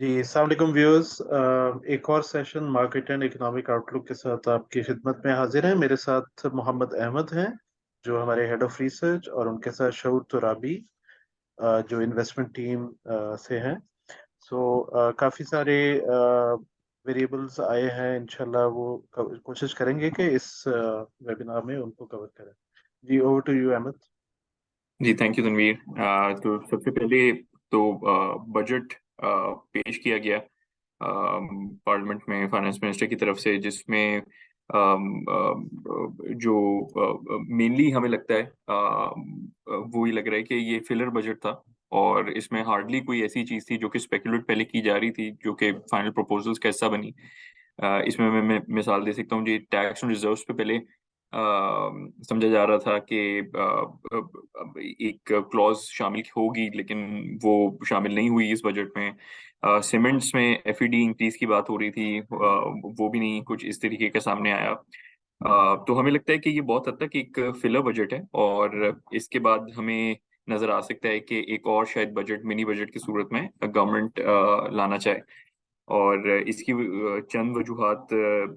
जी अस्सलाम वालेकुम व्यूअर्स। एक और session market and economic outlook के साथ आपकी खिदमत में हाजिर है। मेरे साथ मोहम्मद अहमद हैं जो हमारे हेड ऑफ रिसर्च, और उनके साथ शऊर तुराबी जो इन्वेस्टमेंट टीम से हैं। काफ़ी सारे वेरिएबल्स आए हैं, इंशाल्लाह वो कोशिश करेंगे कि इस वेबिनार में उनको कवर करें। जी, ओवर टू यू अहमद। जी, थैंक यू तनवीर। तो सबसे पहले तो बजट पेश किया गया पार्लियामेंट में फाइनेंस मिनिस्टर की तरफ से, जिसमें जो मेनली हमें लगता है वो ही लग रहा है कि ये फिलर बजट था। और इसमें हार्डली कोई ऐसी चीज थी जो कि स्पेकुलेट पहले की जा रही थी, जो कि फाइनल प्रपोजल्स का हिस्सा बनी। इसमें मैं मिसाल दे सकता हूँ जी। टैक्स एंड रिजर्व्स पे पहले समझा जा रहा था कि एक क्लॉज शामिल होगी, लेकिन वो शामिल नहीं हुई इस बजट में। सीमेंट्स में एफईडी इंक्रीज की बात हो रही थी, वो भी नहीं कुछ इस तरीके का सामने आया। तो हमें लगता है कि ये बहुत हद तक एक फिलर बजट है, और इसके बाद हमें नजर आ सकता है कि एक और शायद बजट, मिनी बजट की सूरत में गवर्नमेंट लाना चाहे। और इसकी चंद वजूहात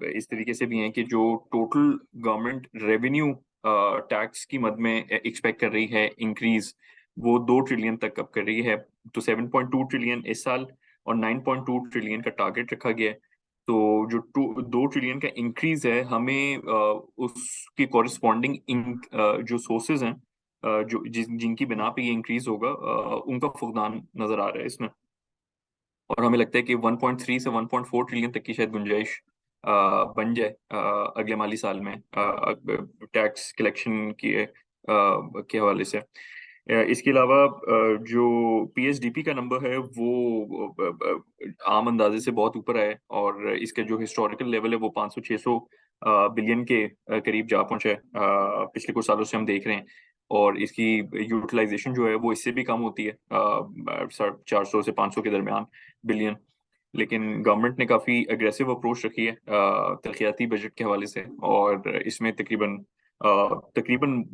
इस तरीके से भी हैं कि जो टोटल गवर्नमेंट रेवेन्यू टैक्स की मद में एक्सपेक्ट कर रही है इंक्रीज, वो 2 ट्रिलियन तक अब कर रही है। तो 7.2 ट्रिलियन इस साल और 9.2 ट्रिलियन का टारगेट रखा गया है। तो जो 2 ट्रिलियन का इंक्रीज है, हमें उसकी कॉरेस्पॉन्डिंग जो सोर्सेज हैं, जिनकी बिना पे ये इंक्रीज होगा, उनका फुकदान नजर आ रहा है इसमें। और हमें लगता है कि 1.3 से 1.4 ट्रिलियन तक की शायद गुंजाइश बन जाए अगले माली साल में टैक्स कलेक्शन के हवाले से। इसके अलावा जो पीएसडीपी का नंबर है वो आम अंदाजे से बहुत ऊपर है, और इसका जो हिस्टोरिकल लेवल है वो 500-600 बिलियन के करीब जा पहुंचा है, पिछले कुछ सालों से हम देख रहे हैं। और इसकी यूटिलाइजेशन जो है वो इससे भी कम होती है, 400 से 500 के दरमियान बिलियन। लेकिन गवर्नमेंट ने काफी अग्रेसिव अप्रोच रखी है तरक्याती बजट के हवाले से, और इसमें तकरीबन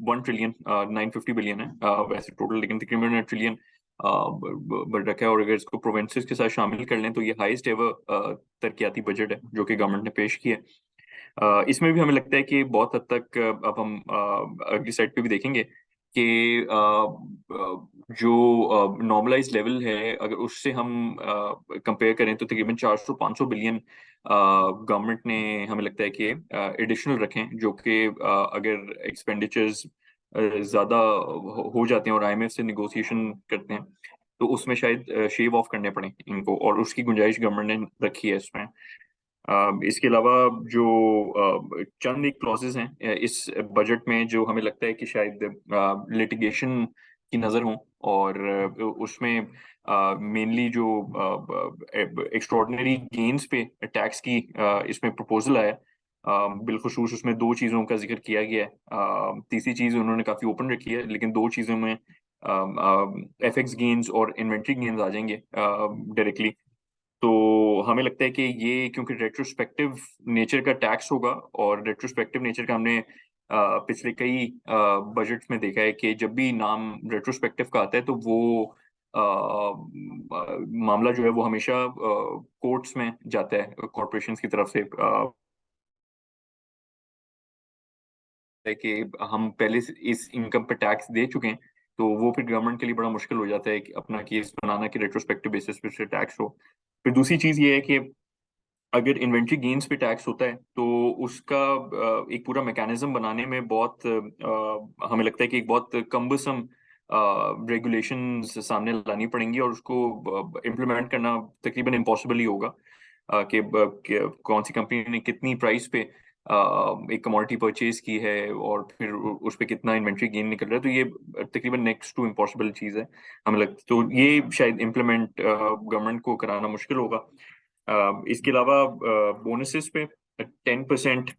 1 ट्रिलियन 950 बिलियन है वैसे टोटल, लेकिन तकरीबन 1 ट्रिलियन बढ़ रखा है। और अगर इसको प्रोविंसेस के साथ शामिल कर लें तो ये हाईएस्ट एवर तरक्याती बजट है जो कि गवर्नमेंट ने पेश किया है। इसमें भी हमें लगता है कि बहुत हद तक अब हम अगली साइड पे भी देखेंगे कि जो नॉर्मलाइज लेवल है, अगर उससे हम कंपेयर करें तो तकरीबन 400-500 बिलियन गवर्नमेंट ने हमें लगता है कि एडिशनल रखें, जो कि अगर एक्सपेंडिचर्स ज्यादा हो जाते हैं और आईएमएफ से निगोशिएशन करते हैं, तो उसमें शायद शेव ऑफ करने पड़े इनको, और उसकी गुंजाइश गवर्नमेंट ने रखी है इसमें। इसके अलावा जो चंद एक क्लॉजेस हैं इस बजट में, जो हमें लगता है कि शायद लिटिगेशन की नज़र हों। और उसमें मेनली जो एक्स्ट्रॉर्डिनरी गेन्स पे टैक्स की इसमें प्रपोजल आया। बिलखुसूस उसमें दो चीज़ों का जिक्र किया गया है। तीसरी चीज़ उन्होंने काफ़ी ओपन रखी है, लेकिन दो चीज़ों में एफएक्स गेन्स और इन्वेंट्री गेन्स आ जाएंगे डायरेक्टली। तो हमें लगता है कि ये क्योंकि रेट्रोस्पेक्टिव नेचर का टैक्स होगा, और रेट्रोस्पेक्टिव नेचर का हमने पिछले कई बजट्स में देखा है कि जब भी नाम रेट्रोस्पेक्टिव का आता है तो वो मामला जो है वो हमेशा कोर्ट्स में जाता है कॉरपोरेशंस की तरफ से, है कि हम पहले से इस इनकम पे टैक्स दे चुके हैं। तो वो फिर गवर्नमेंट के लिए बड़ा मुश्किल हो जाता है कि अपना केस बनाना कि रेट्रोस्पेक्टिव बेसिस पे टैक्स हो। फिर दूसरी चीज ये है कि अगर इन्वेंट्री गेन्स पे टैक्स होता है तो उसका एक पूरा मैकेनिज्म बनाने में बहुत हमें लगता है कि एक बहुत कम्बसम रेगुलेशंस सामने लानी पड़ेंगी, और उसको इम्प्लीमेंट करना तकरीबन इम्पॉसिबल ही होगा। कि कौन सी कंपनी ने कितनी प्राइस पे एक कमोडिटी परचेज की है, और फिर उस पे कितना इन्वेंट्री गेन निकल रहा है, तो ये तकरीबन नेक्स्ट टू इम्पॉसिबल चीज है हमें लगता है। तो ये शायद इम्प्लीमेंट गवर्नमेंट को कराना मुश्किल होगा। इसके अलावा बोनसेस पे 10%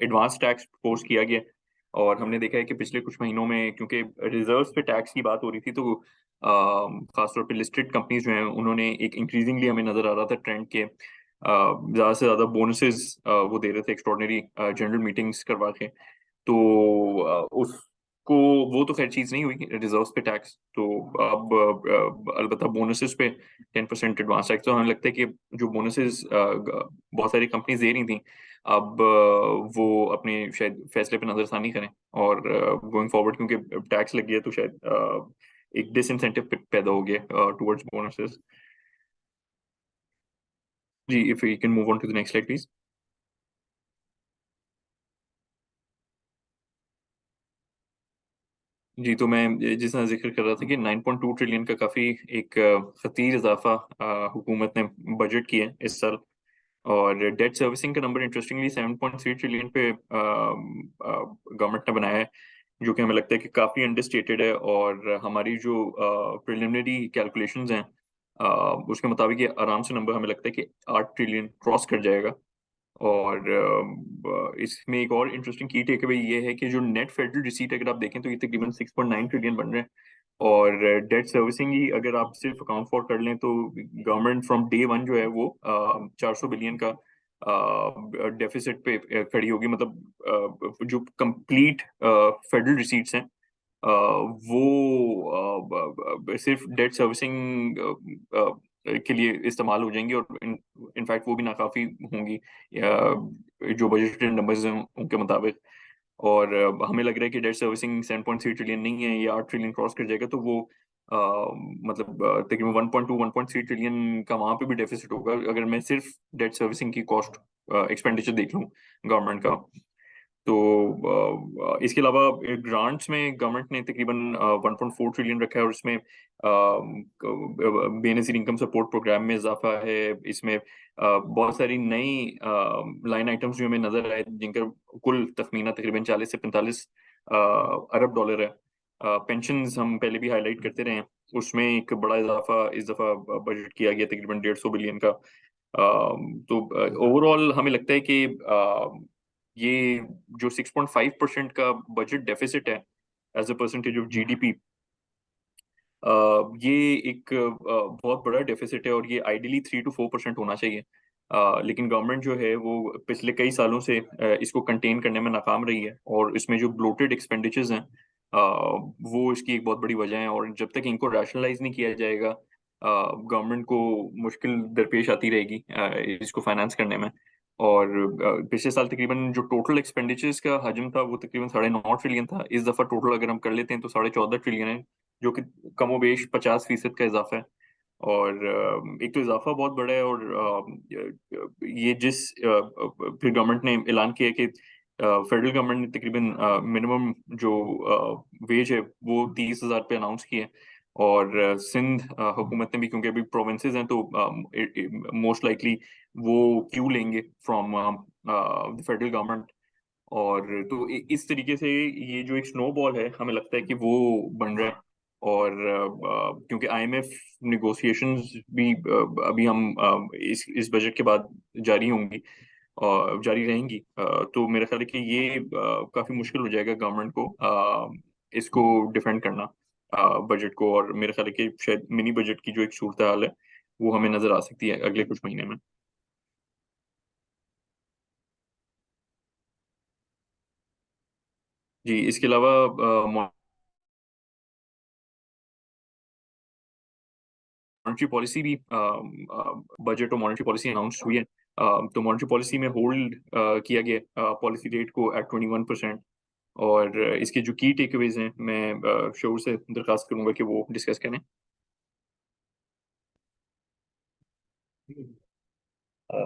एडवांस टैक्स प्रपोज किया गया। और हमने देखा है कि पिछले कुछ महीनों में, क्योंकि रिजर्व्स पे टैक्स की बात हो रही थी, तो खासतौर पे लिस्टेड कंपनीज जो हैं उन्होंने एक इंक्रीजिंगली हमें नजर आ रहा था ट्रेंड के ज्यादा से ज्यादा बोनसेस वो दे रहे थे एक्स्ट्रॉर्डिनरी जनरल मीटिंग्स करवा के। तो उस को वो तो खैर चीज नहीं हुई रिजर्व्स पे टैक्स, तो अब अलबत्ता बोनसेस पे 10% एडवांस टैक्स। तो हमें लगता है कि जो बोनसेस बहुत सारी कंपनीज दे रही थी, अब वो अपने शायद फैसले पे नजरसानी करें, और गोइंग फॉरवर्ड क्योंकि टैक्स लग गया तो शायद एक डिसइंसेंटिव पैदा हो गया टुवर्ड्स बोनसेस। जी, if you can move on to the next slide please. जी, तो मैं जिस तरह जिक्र कर रहा था कि 9.2 ट्रिलियन का काफी एक खतीर इजाफा हुकूमत ने बजट किया है इस साल। और डेट सर्विसिंग का नंबर इंटरेस्टिंगली 7.3 ट्रिलियन पे गवर्नमेंट ने बनाया है, जो कि हमें लगता है कि काफी अंडरस्टेटेड है। और हमारी जो प्रिलिमिनरी कैलकुलेशंस हैं उसके मुताबिक ये आराम से नंबर हमें लगता है कि 8 ट्रिलियन क्रॉस कर जाएगा। और इसमें एक और इंटरेस्टिंग की टेक अवे ये है कि जो नेट फेडरल रिसीट अगर आप देखें तो ये तकरीबन 6.9 ट्रिलियन बन रहे हैं। और डेट सर्विसिंग ही अगर आप सिर्फ अकाउंट फॉर कर लें तो गवर्नमेंट फ्रॉम डे वन जो है वो 400 बिलियन का डेफिसिट पे खड़ी होगी। मतलब जो कंप्लीट फेडरल रिसीट्स हैं वो सिर्फ डेट सर्विसिंग के लिए इस्तेमाल हो जाएंगी, और इनफैक्ट वो भी नाकाफी होंगी जो बजटेड नंबर्स हैं उनके मुताबिक। और हमें लग रहा है कि डेट सर्विसिंग 7.3 ट्रिलियन नहीं है, ये 8 ट्रिलियन क्रॉस कर जाएगा, तो वो मतलब तकरीबन 1.2 1.3 ट्रिलियन का वहां पे भी डेफिसिट होगा अगर मैं सिर्फ डेट सर्विसिंग की कॉस्ट एक्सपेंडिचर देख लूँ गवर्नमेंट का। तो इसके अलावा ग्रांट्स में गवर्नमेंट ने तकरीबन 1.4 ट्रिलियन रखा है, और इसमें बेनजीर इनकम सपोर्ट प्रोग्राम में इजाफा है। इसमें बहुत सारी नई लाइन आइटम्स जो हमें नजर आए जिनका कुल तखमीना तकरीबन 40 से 45 अरब डॉलर है। पेंशंस हम पहले भी हाईलाइट करते रहे हैं, उसमें एक बड़ा इजाफा इस दफा बजट किया गया तकरीबन 150 बिलियन का। तो ओवरऑल हमें लगता है कि ये जो 6.5% का बजट डेफिसिट है as a percentage of GDP, ये एक बहुत बड़ा डेफिसिट है, और ये आइडियली 3 to 4% होना चाहिए। लेकिन गवर्नमेंट जो है वो पिछले कई सालों से इसको कंटेन करने में नाकाम रही है, और इसमें जो ब्लोटेड एक्सपेंडिचर्स हैं वो इसकी एक बहुत बड़ी वजह है। और जब तक इनको रैशनलाइज नहीं किया जाएगा गवर्नमेंट को मुश्किल दरपेश आती रहेगी इसको फाइनेंस करने में। और पिछले साल तकरीबन जो टोटल एक्सपेंडिचर्स का हजम था वो तकरीबन 9.5 ट्रिलियन था। इस दफा टोटल अगर हम कर लेते हैं तो 14.5 ट्रिलियन है, जो कि कमोबेश 50% का इजाफा है। और एक तो इजाफा बहुत बड़ा है, और ये फिर गवर्नमेंट ने ऐलान किया कि फेडरल गवर्नमेंट ने तकरीबन मिनिमम जो वेज है वो 30,000 पे अनाउंस किया है। और सिंध हुकूमत ने भी, क्योंकि अभी प्रोविंसेस हैं तो मोस्ट लाइकली वो क्यू लेंगे फ्रॉम द फेडरल गवर्नमेंट। और तो इस तरीके से ये जो एक स्नोबॉल है हमें लगता है कि वो बन रहा है। और क्योंकि आईएमएफ निगोशिएशंस भी अभी हम इस बजट के बाद जारी होंगी और जारी रहेंगी, तो मेरा ख्याल है कि ये काफी मुश्किल हो जाएगा गवर्नमेंट को इसको डिफेंड करना बजट को। और मेरा ख्याल है कि शायद मिनी बजट की जो एक सूरत हाल है वो हमें नजर आ सकती है अगले कुछ महीने में। जी, इसके अलावा मॉनेटरी पॉलिसी भी बजट और मॉनेटरी पॉलिसी अनाउंस हुई है। तो मॉनेटरी पॉलिसी में होल्ड किया गया पॉलिसी रेट को एट 21%। और इसके जो की टेकअवेज हैं मैं शोर से दरखास्त करूंगा कि वो डिस्कस करें।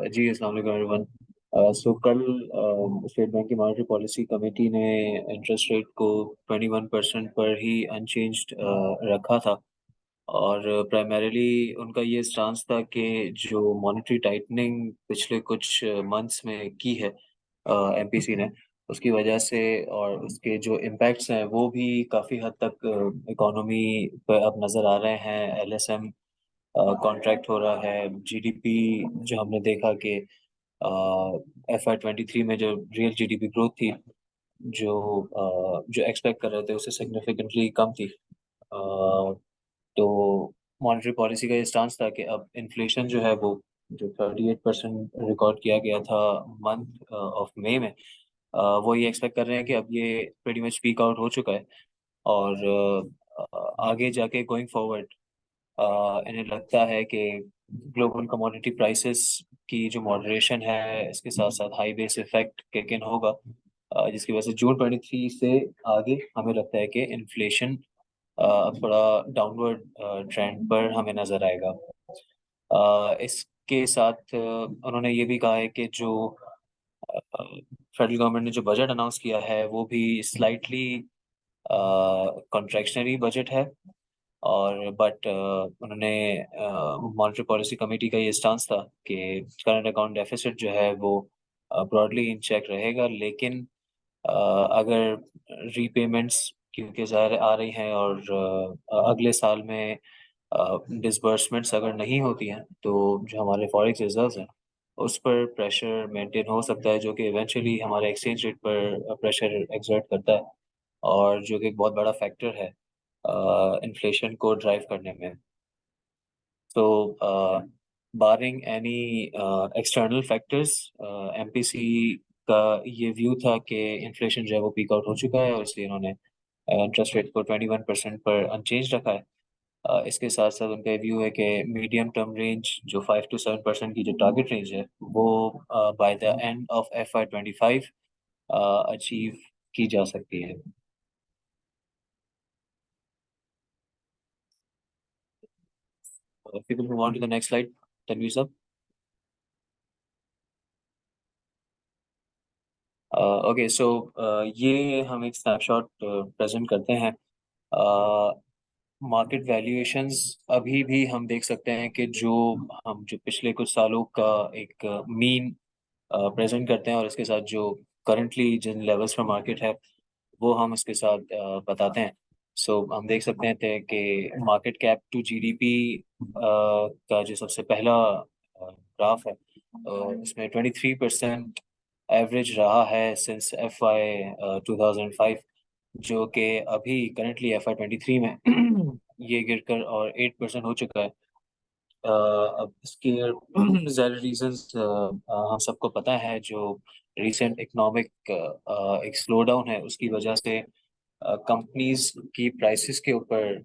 जी अस्सलाम वालेकुम एवरीवन। सो कल स्टेट बैंक की मॉनेटरी पॉलिसी कमेटी ने इंटरेस्ट रेट को 21% पर ही अनचेंज्ड रखा था। और प्राइमरीली उनका ये स्टांस था कि जो मॉनेटरी टाइटनिंग पिछले कुछ मंथ्स में की है एमपीसी ने, उसकी वजह से और उसके जो इम्पैक्ट्स हैं वो भी काफ़ी हद तक इकोनॉमी पर अब नज़र आ रहे हैं। एलएसएम कॉन्ट्रैक्ट हो रहा है। जीडीपी जो हमने देखा कि FY 23 में जो रियल जीडीपी ग्रोथ थी, जो एक्सपेक्ट कर रहे थे उससे सिग्निफिकेंटली कम थी। तो मॉनेटरी पॉलिसी का ये स्टांस था कि अब इन्फ्लेशन जो है वो जो 38% रिकॉर्ड किया गया था मंथ ऑफ मई में, वो ये एक्सपेक्ट कर रहे हैं कि अब ये प्रेटी मच पीक आउट हो चुका है। और आगे जाके गोइंग फॉरवर्ड इन्हें लगता है कि ग्लोबल कमोडिटी प्राइसेस की जो मॉडरेशन है, इसके साथ साथ high base effect kick in होगा, जिसकी वजह से जून 23 से आगे हमें लगता है कि इन्फ्लेशन अब थोड़ा डाउनवर्ड ट्रेंड पर हमें नजर आएगा। इसके साथ उन्होंने ये भी कहा है कि जो फेडरल गवर्नमेंट ने जो बजट अनाउंस किया है वो भी स्लाइटली कॉन्ट्रैक्शनरी बजट है, और बट उन्होंने मॉनेटरी पॉलिसी कमेटी का ये स्टांस था कि करंट अकाउंट डेफिसिट जो है वो ब्रॉडली इन चेक रहेगा, लेकिन अगर रीपेमेंट्स क्योंकि ज़ाहिर आ रही हैं और अगले साल में डिसबर्समेंट्स अगर नहीं होती हैं तो जो हमारे फॉरेक्स रिजर्व्स हैं उस पर प्रेशर मेंटेन हो सकता है, जो कि इवेंचुअली हमारे एक्सचेंज रेट पर प्रेशर एक्सर्ट करता है, और जो कि एक बहुत बड़ा फैक्टर है इन्फ्लेशन को ड्राइव करने में। तो बारिंग एनी एक्सटर्नल फैक्टर्स, एमपीसी का ये व्यू था कि इन्फ्लेशन जो है वो पीक आउट हो चुका है, और इसलिए उन्होंने इंटरेस्ट रेट को 21% पर अनचेंज रखा है। इसके साथ साथ उनका व्यू है कि मीडियम टर्म रेंज जो 5 to 7% की जो टारगेट रेंज है वो by the end of FY25 achieve की जा सकती है। If we will move on to the next slide, Tanvir sir. Okay so ये हम एक स्नैपशॉट प्रेजेंट करते हैं। मार्केट वैल्यूएशंस अभी भी हम देख सकते हैं कि जो पिछले कुछ सालों का एक मीन प्रेजेंट करते हैं, और इसके साथ जो करंटली जिन लेवल्स पर मार्केट है वो हम इसके साथ बताते हैं। सो हम देख सकते हैं कि मार्केट कैप टू जीडीपी का जो सबसे पहला ग्राफ है उसमें 23% एवरेज रहा है सिंस FY 2005, जो कि अभी करंटली FY 23 में ये गिरकर और 8% हो चुका है। अब इसके ज़्यादा रीजंस हम सबको पता है। जो रिसेंट इकोनॉमिक एक स्लो डाउन है उसकी वजह से कंपनीज की प्राइसेस के ऊपर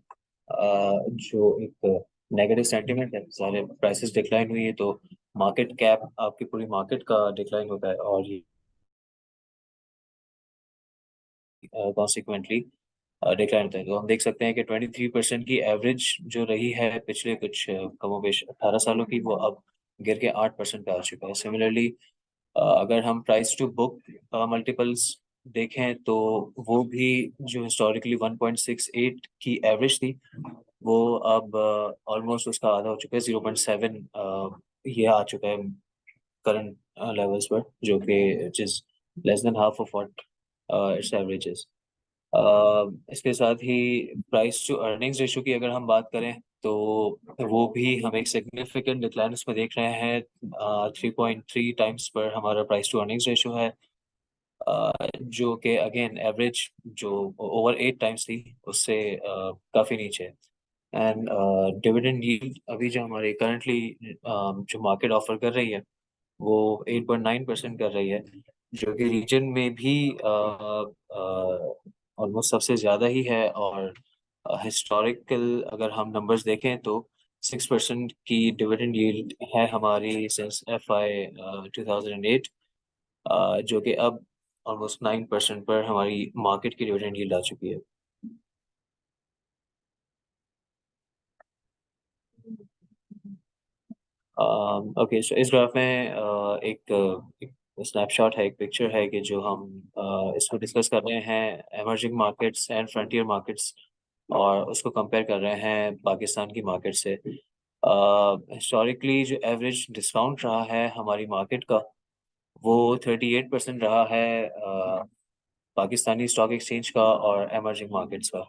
जो एक नेगेटिव सेंटिमेंट है, सारे प्राइसेस डिक्लाइन हुई है तो मार्केट कैप आपकी पूरी मार्केट का डिक्लाइन होता है, और ये कॉन्सिक्वेंटली डिक्लाइन होता है। तो हम देख सकते हैं कि 23% की एवरेज जो रही है पिछले कुछ कमोबेश 18 सालों की, वो अब गिर के 8% पे आ चुका है। सिमिलरली अगर हम प्राइस टू बुक मल्टीपल्स देखें तो वो भी जो हिस्टोरिकली 1.68 की एवरेज थी वो अब ऑलमोस्ट उसका आधा हो चुका है, 0.7 ये आ चुका है करंट लेवल्स पर, जो कि it is less than half of what it's averages. इसके साथ ही प्राइस टू अर्निंग्स रेशो की अगर हम बात करें तो वो भी हम एक सिग्निफिकेंट डिक्लाइन उसमें देख रहे हैं। 3.3 टाइम्स पर हमारा प्राइस टू अर्निंग्स रेशो है, जो कि अगेन एवरेज जो ओवर 8 टाइम्स थी उससे काफ़ी नीचे है। एंड डिविडेंड यील्ड अभी जो हमारे करंटली जो मार्केट ऑफर कर रही है वो 8.9% कर रही है, जो कि रीजन में भी ऑलमोस्ट सबसे ज़्यादा ही है। और हिस्टोरिकल अगर हम नंबर्स देखें तो 6% की डिविडेंड यील्ड है हमारी सिंस FY 2008, जो कि अब ऑलमोस्ट 9% पर हमारी मार्केट की डिविडेंड यील्ड आ चुकी है। ओके सो इस ग्राफ में एक स्नैपशॉट है, एक पिक्चर है कि जो हम इसको डिस्कस कर रहे हैं emerging markets and frontier markets, और उसको कंपेयर कर रहे हैं पाकिस्तान की मार्केट से। हिस्टोरिकली जो एवरेज डिस्काउंट रहा है हमारी मार्केट का वो 38% रहा है पाकिस्तानी स्टॉक एक्सचेंज का और एमर्जिंग मार्केट्स का,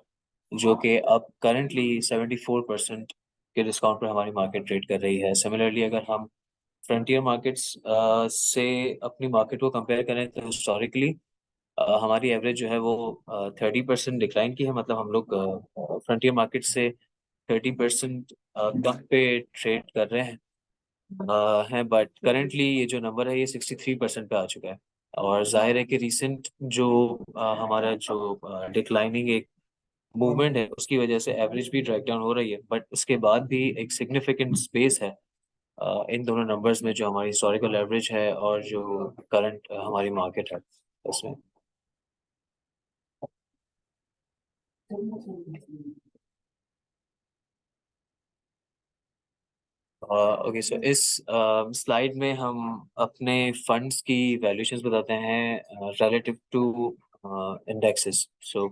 जो कि अब करंटली 74% के डिस्काउंट पर हमारी मार्केट ट्रेड कर रही है। सिमिलरली अगर हम फ्रंटियर मार्केट्स से अपनी मार्केट को कंपेयर करें तो हिस्टोरिकली हमारी एवरेज जो है वो 30% डिक्लाइन की है, मतलब हम लोग फ्रंटियर मार्केट से 30% कम पे ट्रेड कर रहे हैं, बट करंटली ये जो नंबर है ये 63% पे आ चुका है। और जाहिर है कि रिसेंट जो हमारा जो डिक्लाइनिंग एक मूवमेंट है उसकी वजह से एवरेज भी ड्रैग डाउन हो रही है, बट उसके बाद भी एक सिग्निफिकेंट स्पेस है इन दोनों नंबर्स में, जो हमारी हिस्टोरिकल एवरेज है और जो करंट हमारी मार्केट है उसमें। ओके, सो इस स्लाइड में हम अपने फंड्स की वैल्यूएशंस बताते हैं relative to indexes. So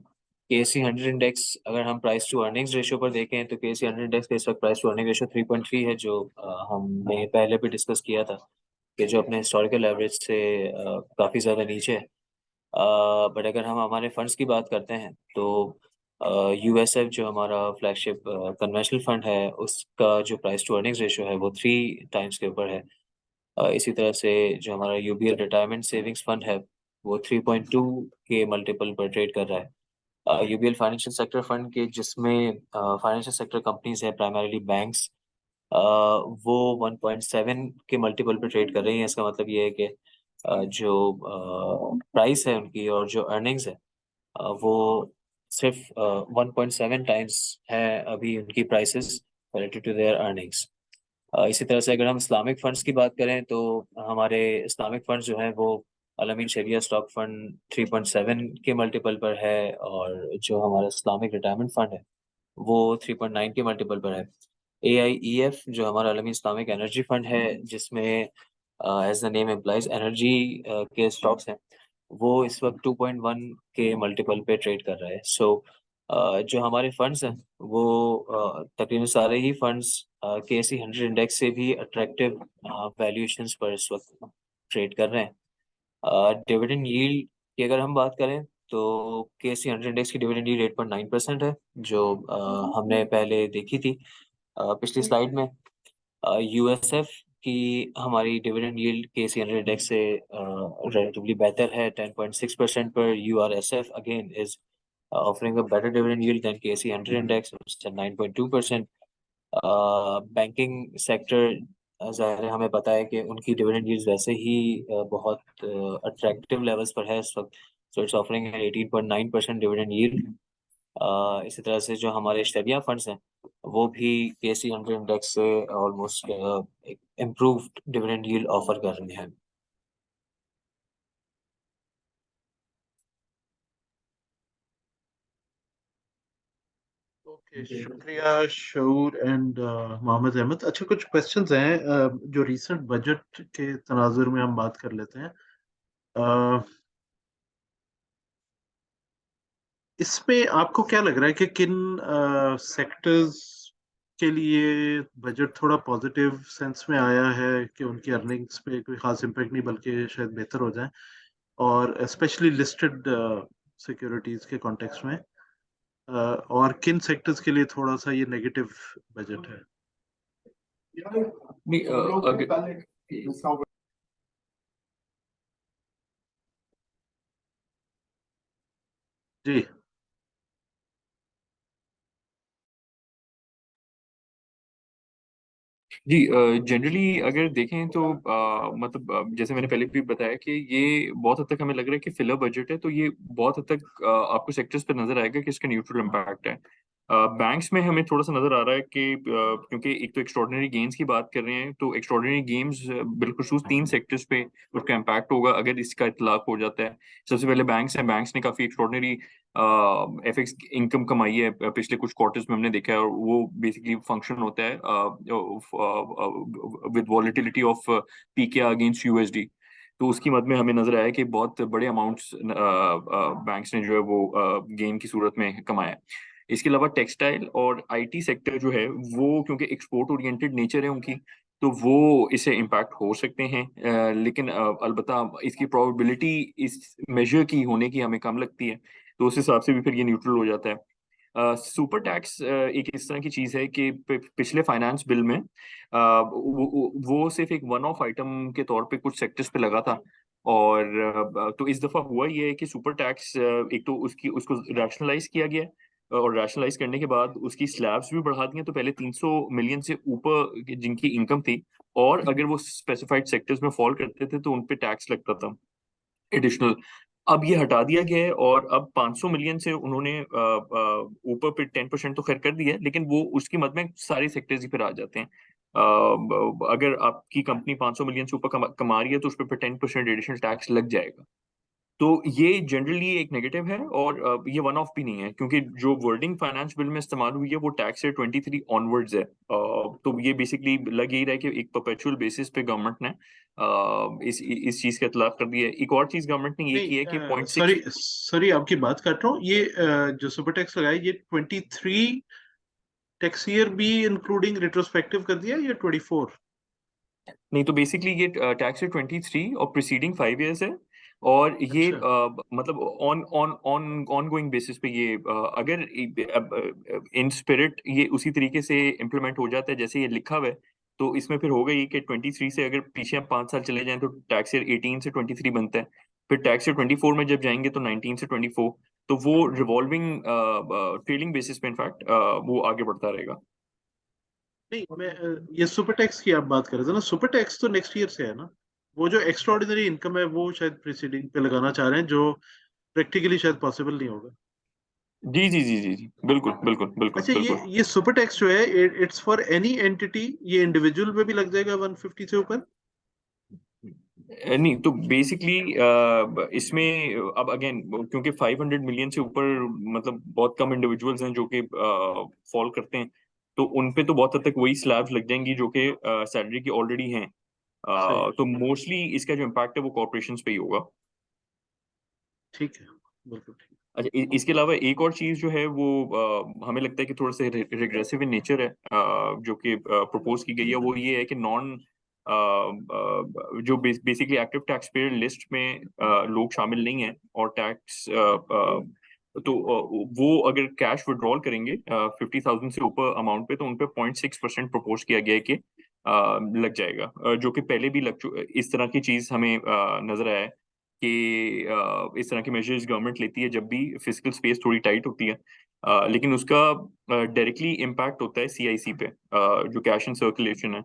KC 100 index, अगर हम प्राइस टू अर्निंग्स रेशियो पर देखें तो KC 100 इंडेक्स का इस वक्त प्राइस टू अर्निंग रेशियो 3.3 है, जो हमने पहले भी डिस्कस किया था कि जो अपने हिस्टोरिकल एवरेज से काफ़ी ज़्यादा नीचे है। बट अगर हम हमारे फंड्स की बात करते हैं तो USF जो हमारा फ्लैगशिप कन्वेंशनल फंड है, उसका जो प्राइस टू अर्निंग्स रेशियो है वो 3 टाइम्स के ऊपर है। इसी तरह से जो हमारा UBL रिटायरमेंट सेविंग्स फंड है वो 3.2 के मल्टीपल पर ट्रेड कर रहा है। UBL फाइनेंशियल सेक्टर फंड के, जिसमें फाइनेंशियल सेक्टर कंपनीज है प्राइमरीली बैंक्स, वो 1.7 के मल्टीपल पे ट्रेड कर रही हैं। इसका मतलब ये है कि जो प्राइस है उनकी और जो अर्निंग्स है वो सिर्फ 1.7 टाइम्स है अभी उनकी prices related to their earnings. इसी तरह से अगर हम इस्लामिक फंड्स की बात करें तो हमारे इस्लामिक फंड्स जो हैं वो अल-अमीन शरिया स्टॉक फंड 3.7 के मल्टीपल पर है, और जो हमारा इस्लामिक रिटायरमेंट फंड है वो 3.9 के मल्टीपल पर है। AIEF जो हमारा अल-अमीन इस्लामिक एनर्जी फंड है, जिसमें as the name implies energy के स्टॉक्स हैं, वो इस वक्त 2.1 के मल्टीपल पे ट्रेड कर रहा है। सो जो हमारे फंड्स हैं वो तकरीबन सारे ही फंड्स KC 100 इंडेक्स से भी अट्रैक्टिव वैल्यूएशंस पर इस वक्त ट्रेड कर रहे हैं। डिविडेंड यील्ड की अगर हम बात करें तो KC 100 इंडेक्स की डिविडेंड यील्ड 8.9% है, जो हमने पहले देखी थी पिछली स्लाइड में। USF की हमारी डिविडेंड यील्ड KC 100 इंडेक्स से रिलेटिवली बेहतर है 10.6% पर। URSF again is offering a better dividend yield than KC 100 index, which is at 9.2%. Banking sector ज़ाहिर है हमें पता है कि उनकी डिविडेंड यील्ड वैसे ही बहुत अट्रैक्टिव लेवल्स पर है इस वक्त, so it's offering 18.9% dividend yield. इसी तरह से जो हमारे शरिया फंड्स हैं वो भी KC 100 इंडेक्स से almost improved dividend yield offer कर रहे हैं। ओके, शुक्रिया शऊर एंड मोहम्मद अहमद। अच्छा, कुछ क्वेश्चंस हैं जो रीसेंट बजट के तनाजुर में हम बात कर लेते हैं। अ, इसमें आपको क्या लग रहा है कि किन सेक्टर्स के लिए बजट थोड़ा पॉजिटिव सेंस में आया है कि उनकी अर्निंग्स पे कोई खास इम्पैक्ट नहीं बल्कि शायद बेहतर हो जाए, और स्पेशली लिस्टेड सिक्योरिटीज के कॉन्टेक्स्ट में, और किन सेक्टर्स के लिए थोड़ा सा ये नेगेटिव बजट है? नहीं, अगर जी। जी, जनरली अगर देखें तो मतलब जैसे मैंने पहले भी बताया कि ये बहुत हद तक हमें लग रहा है कि फिलर बजट है, तो ये बहुत हद तक आपको सेक्टर्स पे नजर आएगा कि इसका न्यूट्रल इम्पैक्ट है। बैंक्स में हमें थोड़ा सा नजर आ रहा है कि क्योंकि एक तो एक्स्ट्रॉर्डिनरी गेन्स की बात कर रहे हैं, तो एक्स्ट्रॉर्डिनरी गेन्स बिलखुसूस 3 सेक्टर्स पे उसका इम्पैक्ट होगा अगर इसका इतलाक हो जाता है। सबसे पहले बैंक्स हैं, बैंक्स ने काफी एक्स्ट्रॉर्डिनरी FX इनकम कमाई है पिछले कुछ क्वार्टर्स में, हमने देखा है, और वो बेसिकली फंक्शन होता है with volatility of PKR against USD। तो उसकी मद में हमें नजर आया कि बहुत बड़े अमाउंट्स बैंक्स ने जो है वो गेन की सूरत में कमाया है। इसके अलावा टेक्सटाइल और IT सेक्टर जो है वो, क्योंकि एक्सपोर्ट ओरिएंटेड नेचर है उनकी, तो वो इससे इम्पैक्ट हो सकते हैं। लेकिन अलबत्ता इसकी प्रोबेबिलिटी इस मेजर की होने की हमें कम लगती है, तो उस हिसाब से भी फिर ये न्यूट्रल हो जाता है। सुपर टैक्स एक इस तरह की चीज है कि पिछले फाइनेंस बिल में वो सिर्फ एक वन ऑफ आइटम के तौर पे कुछ सेक्टर्स पे लगा था, और तो इस दफा हुआ ये है कि सुपर टैक्स एक तो उसको रैशनलाइज किया गया है, और रैशनलाइज करने के बाद उसकी स्लैब्स भी बढ़ा दी हैं। तो पहले 300 मिलियन से ऊपर जिनकी इनकम थी, और अगर वो स्पेसिफाइड सेक्टर्स में फॉल करते थे तो उन पे टैक्स लगता था एडिशनल। अब ये हटा दिया गया है और अब 500 मिलियन से उन्होंने ऊपर पे 10% तो खैर कर दिया है, लेकिन वो उसकी मद में सारे सेक्टर्स ही फिर आ जाते हैं। अगर आपकी कंपनी 500 मिलियन से ऊपर कमा रही है तो उस पर 10% एडिशनल टैक्स लग जाएगा। तो ये जनरली एक नेगेटिव है, और ये वन ऑफ भी नहीं है, क्योंकि जो वर्डिंग फाइनेंस बिल में इस्तेमाल हुई है वो टैक्स से 23 ऑनवर्ड्स है। तो ये बेसिकली लग यही रहा है कि एक परपेचुअल बेसिस पे गवर्नमेंट ने इस चीज का इतलाफ कर दिया है। एक और चीज गवर्नमेंट ने ये की है कि नहीं, 0.6। सॉरी सॉरी, आपकी बात काट रहा हूँ। ये जो सुपर टैक्स लगाया, ये 23 टैक्स ईयर भी इंक्लूडिंग रिट्रोस्पेक्टिव कर दिया, या 24? नहीं, तो बेसिकली ये टैक्स है 23 और प्रीसीडिंग 5 years है, और ये अच्छा, मतलब on on on on going basis पे ये अगर इन स्पिरिट ये उसी तरीके से इम्प्लीमेंट हो जाता है जैसे ये लिखा हुआ है, तो इसमें फिर होगा ये कि 23 से अगर पीछे हम 5 साल चले जाएं तो टैक्स ईयर 18 से 23 बनता है। फिर टैक्स ईयर 24 में जब जाएंगे तो 19 से 24। तो वो रिवॉल्विंग ट्रेलिंग बेसिस पे इनफैक्ट वो आगे बढ़ता रहेगा। नहीं, मैं ये सुपर टैक्स की आप बात कर रहे थे ना? सुपर टैक्स तो नेक्स्ट ईयर से है ना? वो जो एक्स्ट्रा ऑर्डिनरी इनकम है वो शायद प्रीसीडिंग पे लगाना चाह रहे हैं, जो प्रैक्टिकली शायद पॉसिबल नहीं होगा। जी जी जी जी जी, बिल्कुल बिल्कुल बिल्कुल अच्छा, ये बिल्कुल। ये सुपर टैक्स जो है, इट्स फॉर एनी एंटिटी? ये इंडिविजुअल पे भी लग जाएगा 150 से ऊपर? नहीं, तो बेसिकली इसमें अब अगेन क्योंकि 500 मिलियन से ऊपर मतलब बहुत कम इंडिविजुअल्स हैं जो कि फॉल करते हैं, तो उन पे तो बहुत हद तक वही स्लैब्स लग जाएंगी जो कि सैलरी की ऑलरेडी हैं। सही, तो मोस्टली इसका जो इम्पैक्ट है वो कॉर्पोरेशंस पे ही होगा। ठीक है, बिल्कुल ठीक। अच्छा, इसके अलावा एक और चीज जो है वो हमें लगता है कि थोड़ा सा रिग्रेसिव इन नेचर है, जो कि प्रपोज की गई है, वो ये है कि नॉन जो basically active tax payer list में लोग शामिल नहीं हैं और टैक्स तो वो अगर कैश विड्रॉल करेंगे 50,000 से ऊपर अमाउंट पे, तो उन पे 0.6% प्रपोज किया गया है कि लग जाएगा, जो कि पहले भी इस तरह की चीज हमें नजर आया है कि इस तरह की मेजर्स गवर्नमेंट लेती है जब भी फिजिकल स्पेस थोड़ी टाइट होती है। लेकिन उसका डायरेक्टली इम्पैक्ट होता है सीआईसी पे, जो कैश इन सर्कुलेशन है।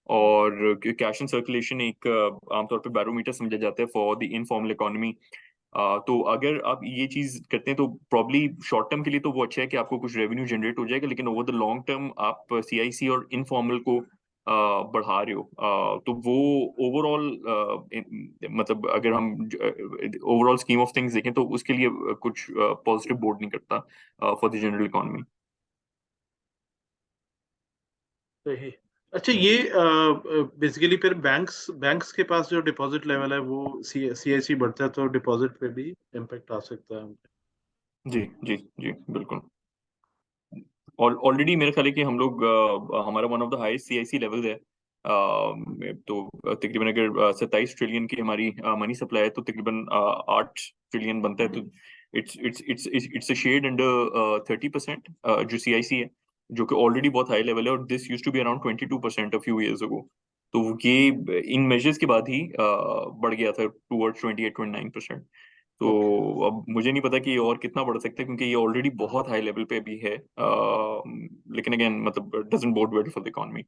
और कैश इन सर्कुलेशन एक आमतौर पे बैरोमीटर समझा जाता है फॉर द इनफॉर्मल इकोनॉमी। तो अगर आप ये चीज करते हैं तो प्रॉब्ली शॉर्ट टर्म के लिए तो वो अच्छा है कि आपको कुछ रेवेन्यू जनरेट हो जाएगा, लेकिन ओवर द लॉन्ग टर्म आप सीआईसी और इनफॉर्मल को बढ़ा रहे हो। तो वो ओवरऑल मतलब अगर हम ओवरऑल स्कीम ऑफ थिंग्स देखें तो उसके लिए कुछ पॉजिटिव बोर्ड नहीं करता फॉर द जनरल इकोनॉमी। सही। अच्छा, ये बेसिकली फिर बैंक्स बैंक्स के पास जो डिपॉजिट लेवल है वो सीआईसी बढ़ता है तो डिपॉजिट पे भी इम्पेक्ट आ सकता है। जी जी जी, बिल्कुल। और ऑलरेडी मेरे ख्याल है कि हम लोग हमारा one of the highest CIC level है। तो तकरीबन अगर 27 ट्रिलियन की हमारी मनी सप्लाई है तो तकरीबन 8 ट्रिलियन बनता है, तो इट्स अ शेड अंडर 30% जो सीआईसी है, जो कि ऑलरेडी बहुत हाई लेवल है, और this used to be around 22% a few years ago. तो ये इन मेजर्स के बाद ही बढ़ गया था टूवर्ड्स 28-29%। तो ओके, अब मुझे नहीं पता कि ये और कितना बढ़ सकता है, क्योंकि ये ऑलरेडी बहुत हाई लेवल पे भी है, लेकिन अगेन मतलब doesn't bode well for the economy.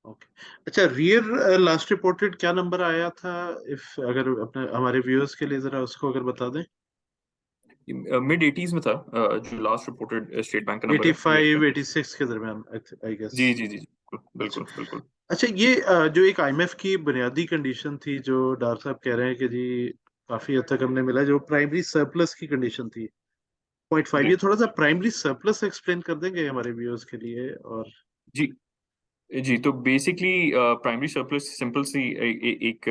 Okay. अच्छा, रियर लास्ट रिपोर्टेड क्या नंबर आया था? इफ अगर अपने हमारे व्यूअर्स के लिए जरा उसको अगर बता दें। मिड 80s में था, जो लास्ट रिपोर्टेड स्टेट बैंक का नंबर है ईयर का। 85 86 के दरमियान, आई गेस। जी जी जी जी, अच्छा, बिल्कुल बिल्कुल। अच्छा, ये जो एक आईएमएफ की बुनियादी कंडीशन थी, जो डॉक्टर साहब कह रहे हैं कि जी काफी हद तक हमने मिला, जो प्राइमरी सरप्लस की कंडीशन थी 0.5, जी ये थोड़ा सा प्राइमरी सरप्लस एक्सप्लेन कर देंगे हमारे व्यूअर्स के लिए? और जी जी, तो बेसिकली प्राइमरी सरप्लस सिंपल सी एक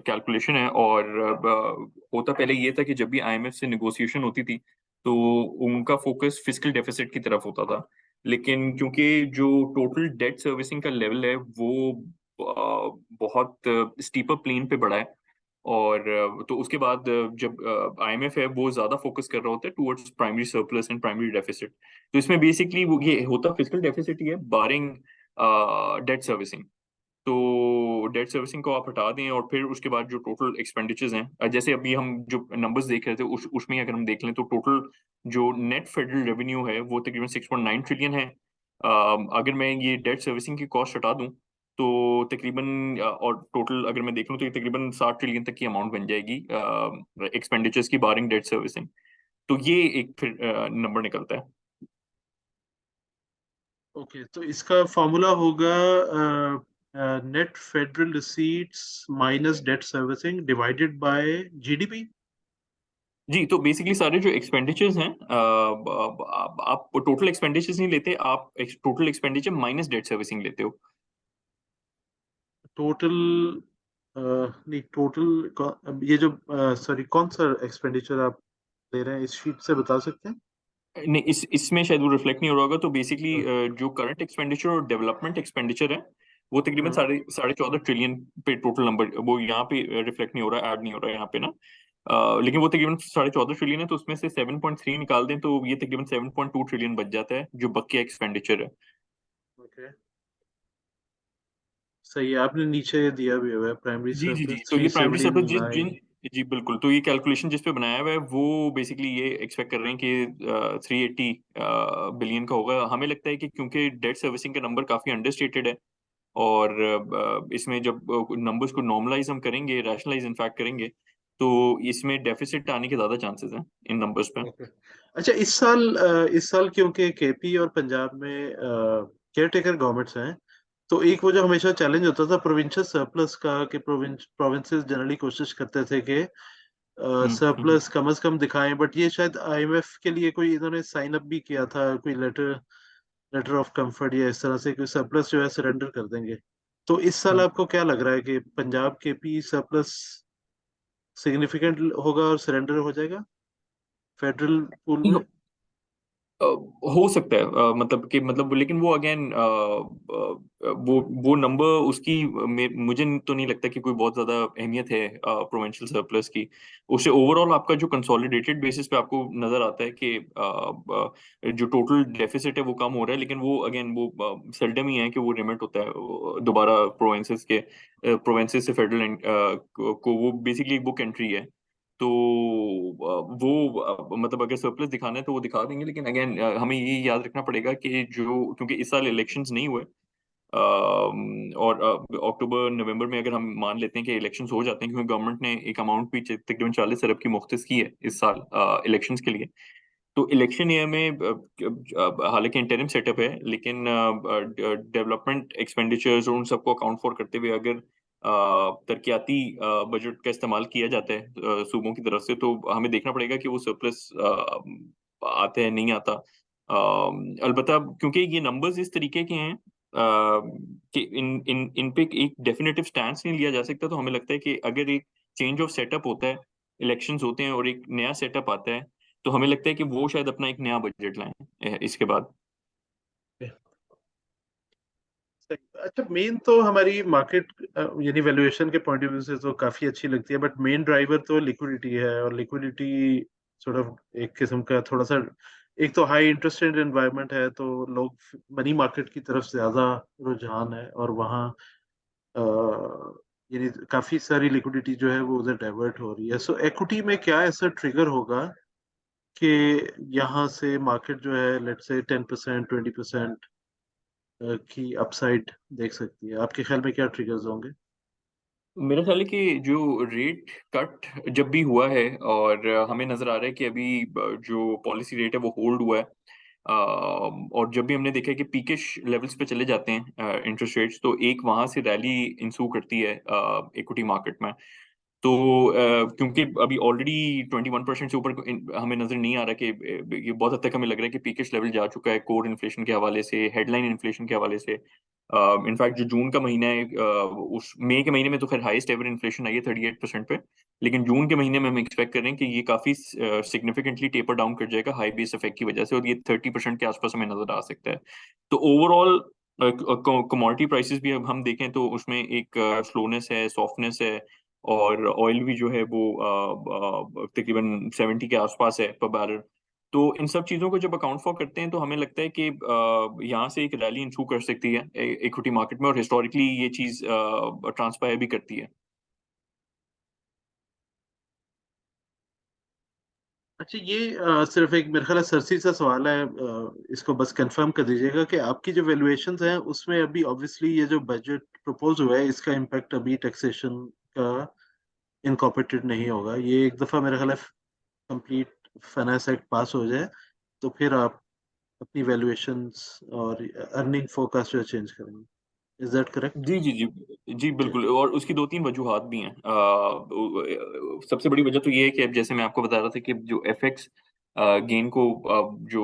कैलकुलेशन है, और होता पहले ये था कि जब भी आईएमएफ से नेगोशिएशन होती थी तो उनका फोकस फिस्कल डेफिसिट की तरफ होता था। लेकिन क्योंकि जो टोटल डेट सर्विसिंग का लेवल है वो बहुत स्टीपर प्लेन पे बढ़ा है, और तो उसके बाद जब आईएमएफ है वो ज्यादा फोकस कर रहा होता है towards primary surplus and primary deficit. तो इसमें बेसिकली वो ये होता फिस्कल डेफिसिट ही है, बारिंग डेट सर्विसिंग। तो डेट सर्विसिंग को आप हटा दें और फिर उसके बाद जो टोटल एक्सपेंडिचर्स हैं, जैसे अभी हम जो नंबर्स देख रहे थे उसमें अगर हम देख लें तो टोटल जो नेट फेडरल रेवेन्यू है वो तकरीबन 6.9 ट्रिलियन है। अगर मैं ये डेट सर्विसिंग की कॉस्ट हटा दूं तो तकरीबन और टोटल अगर मैं देख लूँ तो ये तकरीबन 60 ट्रिलियन तक की अमाउंट बन जाएगी एक्सपेंडिचर्स की बारिंग डेट सर्विसिंग। तो ये एक फिर नंबर निकलता है। ओके, तो इसका फॉर्मूला होगा net federal receipts minus debt servicing divided by GDP. जी, तो बेसिकली सारे जो एक्सपेंडिचर्स हैं आप टोटल एक्सपेंडिचर्स नहीं लेते, आप total expenditure minus debt servicing लेते हो। टोटल नहीं, टोटल ये जो सॉरी, कौन सा एक्सपेंडिचर आप ले रहे हैं इस शीट से बता सकते हैं? नहीं, इसमें शायद वो रिफ्लेक्ट नहीं हो रहा होगा। तो बेसिकली हाँ। जो करंट एक्सपेंडिचर और डेवलपमेंट एक्सपेंडिचर है वो तकरीबन हाँ। साढ़े साढ़े 14 ट्रिलियन पे टोटल नंबर, वो यहाँ पे रिफ्लेक्ट नहीं हो रहा, ऐड नहीं हो रहा है यहाँ पे ना। लेकिन वो तकरीबन 14.5 ट्रिलियन है, तो उसमें से 7.3 निकाल दें तो ये तकरीबन 7.2 ट्रिलियन बच जाता है जो बाकी एक्सपेंडिचर है। ओके, सही है, आपने नीचे दिया भी हुआ है प्राइमरी जी जी जी, सरप्लस तो ये प्राइमरी सरप्लस जिस 379। जिन जी बिल्कुल, तो ये कैलकुलेशन जिस पे बनाया हुआ है वो बेसिकली ये एक्सपेक्ट कर रहे हैं कि 380 बिलियन का होगा। हमें लगता है कि क्योंकि डेट सर्विसिंग का नंबर काफी अंडरस्टेटेड है, और इसमें जब नंबर्स को नॉर्मलाइज हम करेंगे, रैशनलाइज इनफैक्ट करेंगे, तो इसमें डेफिसिट आने के ज्यादा चांसेस हैं इन नंबर्स पे। ओके, अच्छा, इस साल क्योंकि केपी और पंजाब में केयर टेकर गवर्नमेंट्स हैं, तो एक वो जो हमेशा चैलेंज होता था प्रोविंशियल सरप्लस का, कि प्रोविंसेस जनरली कोशिश करते थे कि हम्म। सरप्लस कम से कम दिखाएं, बट ये शायद आईएमएफ के लिए कोई इन्होंने साइन अप भी किया था, कोई लेटर ऑफ कंफर्ट या इस तरह से, कोई सरप्लस जो है सरेंडर कर देंगे। तो इस साल हम्म। आपको क्या लग रहा है कि पंजाब केपी सरप्लस सिग्निफिकेंट होगा और सरेंडर हो जाएगा फेडरल पूल में? अ, हो सकता है, मतलब कि मतलब, लेकिन वो अगेन वो नंबर उसकी मुझे तो नहीं लगता कि कोई बहुत ज्यादा अहमियत है प्रोविंशियल सरप्लस की। उससे ओवरऑल आपका जो कंसोलिडेटेड बेसिस पे आपको नजर आता है कि जो टोटल डेफिसिट है वो कम हो रहा है, लेकिन वो अगेन वो सेल्डम ही है कि वो रिमिट होता है दोबारा प्रोविंसेस से फेडरल को। वो बेसिकली एक बुक एंट्री है। तो मतलब अगर सरप्लस दिखाना है तो वो दिखा देंगे, लेकिन अगेन हमें ये याद रखना पड़ेगा कि जो क्योंकि इस साल इलेक्शंस नहीं हुए, और अक्टूबर नवंबर में अगर हम मान लेते हैं कि इलेक्शंस हो जाते हैं, क्योंकि गवर्नमेंट ने एक अमाउंट भी तकरीबन 40 अरब की मुख्तस की है इस साल इलेक्शंस के लिए। तो इलेक्शन ईयर में हालांकि इंटरिम सेटअप है, लेकिन डेवलपमेंट एक्सपेंडिचर्स और उन सबको अकाउंट फॉर करते हुए अगर तरक्याती बजट का इस्तेमाल किया जाता है सूबों की तरफ से, तो हमें देखना पड़ेगा कि वो सरप्लस आता है नहीं आता। अलबत्ता क्योंकि ये नंबर्स इस तरीके के हैं कि इन इन इन पे एक डेफिनेटिव स्टैंड नहीं लिया जा सकता, तो हमें लगता है कि अगर एक चेंज ऑफ सेटअप होता है, इलेक्शंस होते हैं और एक नया सेटअप आता है, तो हमें लगता है कि वो शायद अपना एक नया बजट लाएं इसके बाद। अच्छा, मेन तो हमारी मार्केट यानी वैल्यूएशन के पॉइंट ऑफ व्यू से तो काफी अच्छी लगती है, बट मेन ड्राइवर तो लिक्विडिटी है, और लिक्विडिटी सॉर्ट ऑफ एक किस्म का थोड़ा सा, एक तो हाई इंटरेस्ट रेट एनवायरनमेंट है, तो लोग मनी मार्केट की तरफ ज्यादा रुझान है, और वहाँ यानी काफी सारी लिक्विडिटी जो है वो उधर डाइवर्ट हो रही है। सो इक्विटी में क्या ऐसा ट्रिगर होगा कि यहाँ से मार्केट जो है लेट्स से 10% 20% की अपसाइड देख सकती है? आपके ख्याल में क्या ट्रिगर्स होंगे? मेरा ख्याल है कि जो रेट कट जब भी हुआ है, और हमें नजर आ रहा है कि अभी जो पॉलिसी रेट है वो होल्ड हुआ है, और जब भी हमने देखा है कि पीकिश लेवल्स पे चले जाते हैं इंटरेस्ट रेट्स, तो एक वहां से रैली इंसू करती है इक्विटी मार्केट में। तो क्योंकि अभी ऑलरेडी 21% से ऊपर हमें नजर नहीं आ रहा कि ये बहुत हद तक हमें लग रहा है कि पीकिश लेवल जा चुका है कोर इन्फ्लेशन के हवाले से, हेडलाइन इन्फ्लेशन के हवाले से। इनफैक्ट जो जून का महीना है, उस मई के महीने में तो खैर हाईएस्ट एवर इन्फ्लेशन आई है 38% पे, लेकिन जून के महीने में हम एक्सपेक्ट कर रहे हैं कि ये काफी सिग्निफिकेंटली टेपर डाउन कर जाएगा हाई बेस इफेक्ट की वजह से, और ये 30% के आसपास हमें नजर आ सकता है। तो ओवरऑल कमोडिटी प्राइसेस भी अब हम देखें तो उसमें एक स्लोनेस है, सॉफ्टनेस है, और ऑयल भी जो है वो तकरीबन 70 के आसपास है पर बैरल। तो इन सब चीजों को जब अकाउंट फॉर करते हैं तो हमें लगता है कि यहाँ से एक रैली इंशू कर सकती है इक्विटी मार्केट में, और हिस्टोरिकली ये चीज ट्रांसपायर भी करती है। अच्छा, ये सिर्फ एक मेरे ख्याल है सरसी सा सवाल है, इसको बस कंफर्म कर दीजिएगा कि आपकी जो वैल्यूएशंस हैं उसमें अभी ऑब्वियसली ये जो बजट प्रपोज हुआ है इसका इम्पैक्ट अभी टैक्सेशन का इनकॉर्पोरेटेड नहीं होगा। ये एक दफ़ा मेरे ख्याल है कंप्लीट फाइनेंस एक्ट पास हो जाए तो फिर आप अपनी वैल्यूएशंस और अर्निंग फोरकास्ट जो चेंज करेंगे। Is that correct? जी जी जी जी बिल्कुल, और उसकी दो तीन वजूहात भी हैं। सबसे बड़ी वजह तो ये है कि अब जैसे मैं आपको बता रहा था कि जो एफएक्स गेन को जो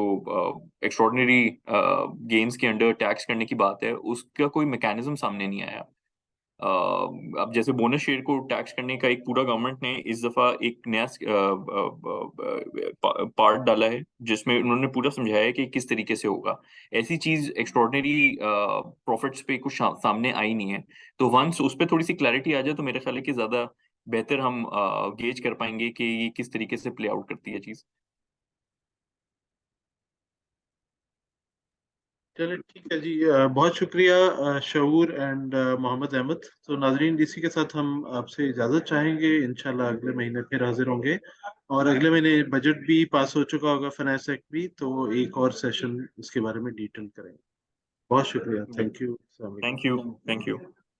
एक्स्ट्रॉर्डिनरी गेन्स के अंडर टैक्स करने की बात है, उसका कोई मैकेनिज्म सामने नहीं आया। अब जैसे बोनस शेयर को टैक्स करने का एक पूरा गवर्नमेंट ने इस दफा एक नया पार्ट डाला है जिसमें उन्होंने पूरा समझाया है कि किस तरीके से होगा। ऐसी चीज एक्स्ट्रॉर्डिनरी प्रॉफिट्स पे कुछ सामने आई नहीं है। तो वंस उस पर थोड़ी सी क्लैरिटी आ जाए तो मेरे ख्याल है कि ज्यादा बेहतर हम गेज कर पाएंगे कि ये किस तरीके से प्ले आउट करती है चीज। चलिए ठीक है जी, बहुत शुक्रिया शऊर एंड मोहम्मद अहमद। तो नाजरीन, इसी के साथ हम आपसे इजाज़त चाहेंगे, इंशाल्लाह अगले महीने फिर हाजिर होंगे। और अगले महीने बजट भी पास हो चुका होगा, फाइनेंस एक्ट भी, तो एक और सेशन इसके बारे में डिटेल करेंगे। बहुत शुक्रिया, thank you. Thank you, thank you.